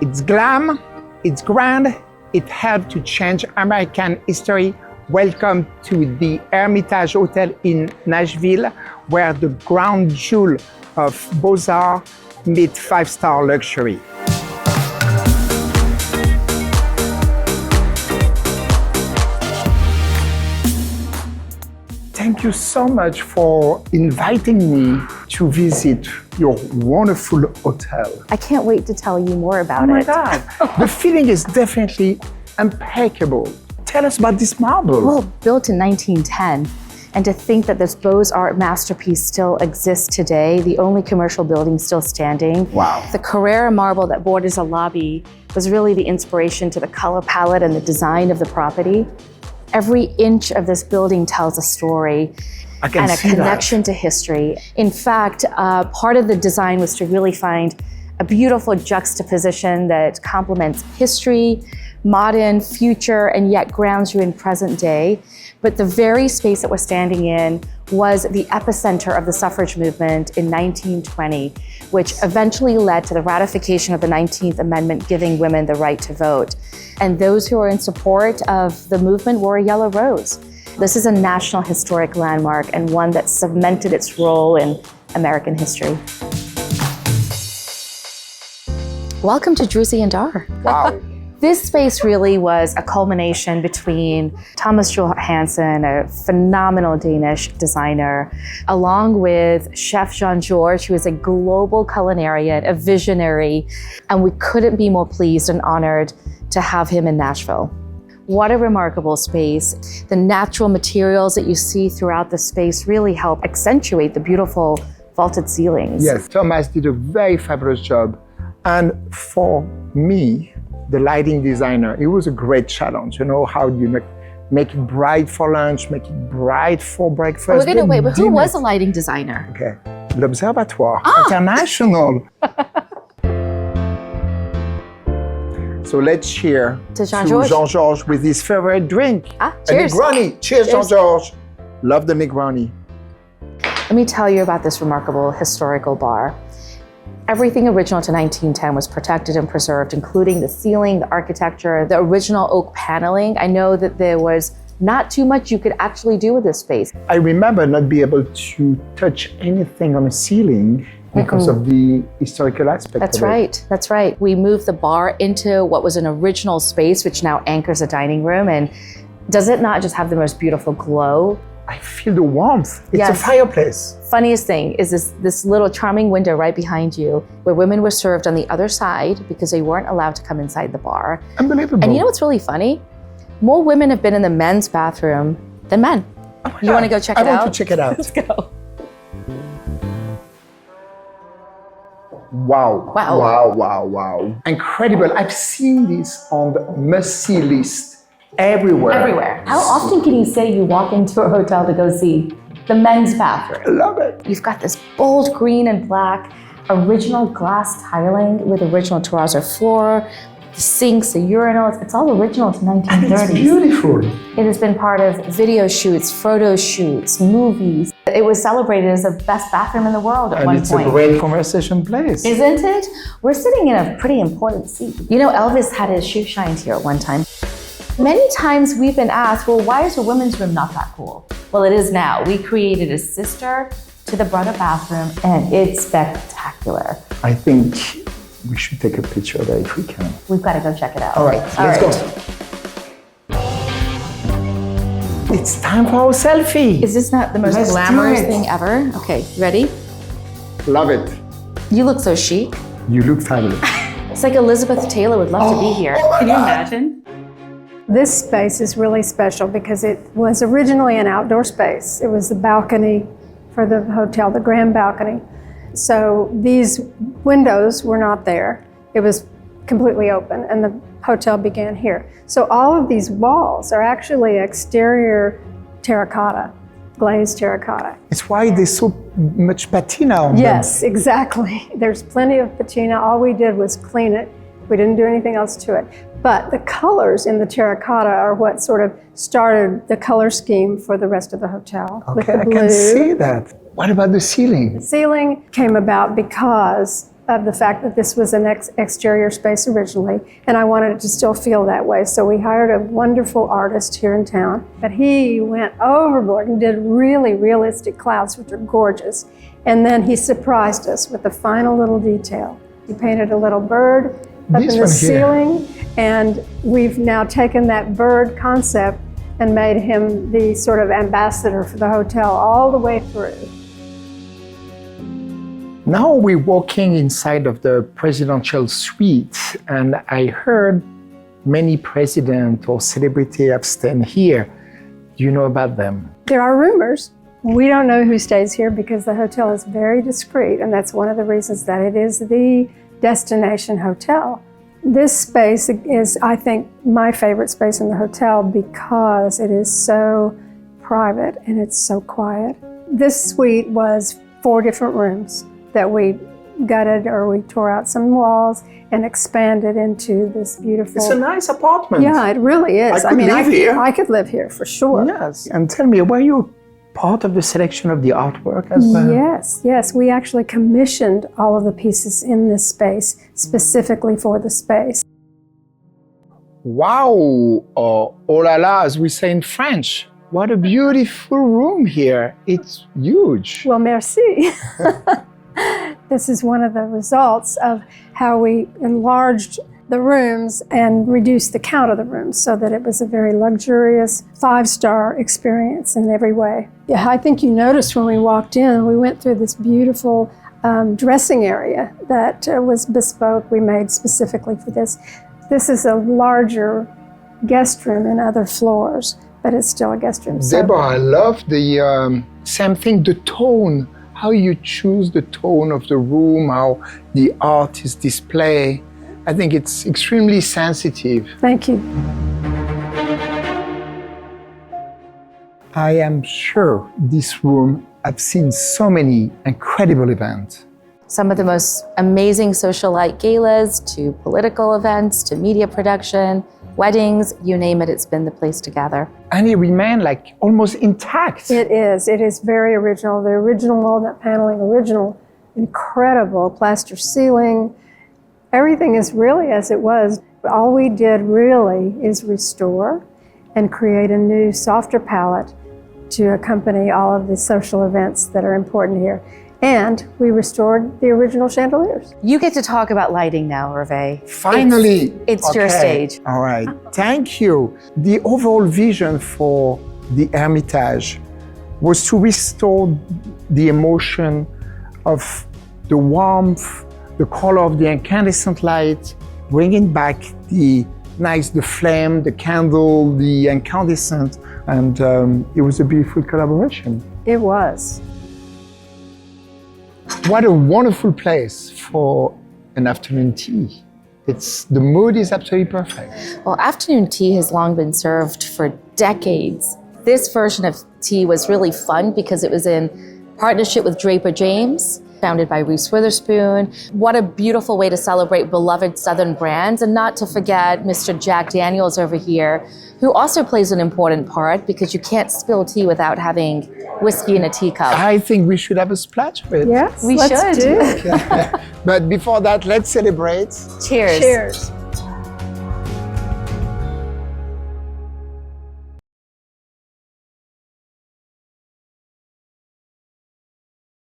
It's glam, it's grand, it helped to change American history. Welcome to the Hermitage Hotel in Nashville, where the crown jewel of Beaux-Arts meet five-star luxury. Thank you so much for inviting me to visit your wonderful hotel. I can't wait to tell you more about it. Oh my God. The feeling is definitely impeccable. Tell us about this marble. Well, built in 1910. And to think that this Beaux-Arts masterpiece still exists today, the only commercial building still standing. Wow. The Carrara marble that borders a lobby was really the inspiration to the color palette and the design of the property. Every inch of this building tells a story and a connection to history. In fact, part of the design was to really find a beautiful juxtaposition that complements history, modern, future, and yet grounds you in present day. But the very space that we're standing in was the epicenter of the suffrage movement in 1920, which eventually led to the ratification of the 19th Amendment, giving women the right to vote. And those who are in support of the movement wore a yellow rose. This is a national historic landmark and one that cemented its role in American history. Welcome to Druzy and Dar. Wow. This space really was a culmination between Thomas Juel Hansen, a phenomenal Danish designer, along with Chef Jean-Georges, who is a global culinarian, a visionary, and we couldn't be more pleased and honored to have him in Nashville. What a remarkable space. The natural materials that you see throughout the space really help accentuate the beautiful vaulted ceilings. Yes, Thomas did a very fabulous job. And for me, the lighting designer, it was a great challenge. You know, how do you make it bright for lunch, make it bright for breakfast? We're gonna wait, but who was the lighting designer? Okay, l'Observatoire International. So let's cheer to Jean-Georges. Jean-Georges with his favorite drink. Cheers. A Negroni. Cheers, Jean-Georges. Love the Negroni. Let me tell you about this remarkable historical bar. Everything original to 1910 was protected and preserved, including the ceiling, the architecture, the original oak paneling. I know that there was not too much you could actually do with this space. I remember not being able to touch anything on the ceiling because of the historical aspect That's of it. right, that's right. We moved the bar into what was an original space, which now anchors a dining room. And does it not just have the most beautiful glow? I feel the warmth. It's Yes. a fireplace. Funniest thing is this little charming window right behind you where women were served on the other side because they weren't allowed to come inside the bar. Unbelievable. And you know what's really funny? More women have been in the men's bathroom than men. Oh my You God. want to go check it out? I want to check it out. Let's go. Wow. Wow. Wow, wow, wow. Incredible. I've seen this on the must-see list everywhere. Everywhere. How often can you say you walk into a hotel to go see the men's bathroom? I love it. You've got this bold green and black, original glass tiling with original terrazzo floor, the sinks, the urinals. It's all original to 1930s. And it's beautiful. It has been part of video shoots, photo shoots, movies. It was celebrated as the best bathroom in the world at one And it's point. a great conversation place. Isn't it? We're sitting in a pretty important seat. You know, Elvis had his shoe shines here at one time. Many times we've been asked, well, why is the women's room not that cool? Well, it is now. We created a sister to the brother bathroom, and it's spectacular. I think we should take a picture of that if we can. We've got to go check it out. All right, let's go. It's time for our selfie. Is this not the most Let's do glamorous it. thing ever? Okay, ready? Love it. You look so chic. You look fabulous. It's like Elizabeth Taylor would love to be here. Can you imagine? This space is really special because it was originally an outdoor space. It was the balcony for the hotel, the grand balcony. So these windows were not there. It was completely open and the hotel began here. So all of these walls are actually exterior terracotta, glazed terracotta. It's why there's so much patina on them. Yes, exactly. There's plenty of patina. All we did was clean it. We didn't do anything else to it. But the colors in the terracotta are what sort of started the color scheme for the rest of the hotel. With Okay, the I blue. can see that. What about the ceiling? The ceiling came about because of the fact that this was an exterior space originally, and I wanted it to still feel that way. So we hired a wonderful artist here in town, but he went overboard and did really realistic clouds, which are gorgeous. And then he surprised us with the final little detail. He painted a little bird up in the ceiling, and we've now taken that bird concept and made him the sort of ambassador for the hotel all the way through. Now we're walking inside of the presidential suite, and I heard many presidents or celebrities have stayed here. Do you know about them? There are rumors. We don't know who stays here because the hotel is very discreet, and that's one of the reasons that it is the destination hotel. This space is, I think, my favorite space in the hotel because it is so private and it's so quiet. This suite was 4 different rooms that we gutted, or we tore out some walls and expanded into this beautiful... It's a nice apartment. Yeah, it really is. I could live here for sure. Yes. And tell me, were you part of the selection of the artwork as well? Yes. We actually commissioned all of the pieces in this space specifically for the space. Wow! Oh la la, as we say in French. What a beautiful room here. It's huge. Well, merci. This is one of the results of how we enlarged the rooms and reduced the count of the rooms so that it was a very luxurious 5-star experience in every way. Yeah, I think you noticed when we walked in, we went through this beautiful dressing area that was bespoke, we made specifically for this. This is a larger guest room in other floors, but it's still a guest room. Deborah, I love the same thing, the tone, how you choose the tone of the room, how the art is displayed. I think it's extremely sensitive. Thank you. I am sure this room has seen so many incredible events. Some of the most amazing socialite galas, to political events, to media production, weddings, you name it, it's been the place to gather. And it remained like almost intact. It is very original. The original walnut paneling, original, incredible plaster ceiling. Everything is really as it was. All we did really is restore and create a new, softer palette to accompany all of the social events that are important here. And we restored the original chandeliers. You get to talk about lighting now, Hervé. Finally! It's your stage. All right, thank you. The overall vision for the Hermitage was to restore the emotion of the warmth, the color of the incandescent light, bringing back the flame, the candle, the incandescent, and it was a beautiful collaboration. It was. What a wonderful place for an afternoon tea. The mood is absolutely perfect. Well, afternoon tea has long been served for decades. This version of tea was really fun because it was in partnership with Draper James, founded by Reese Witherspoon. What a beautiful way to celebrate beloved Southern brands, and not to forget Mr. Jack Daniels over here, who also plays an important part because you can't spill tea without having whiskey in a teacup. I think we should have a splash of it. Yes, we let's should. do. But before that, let's celebrate. Cheers. Cheers.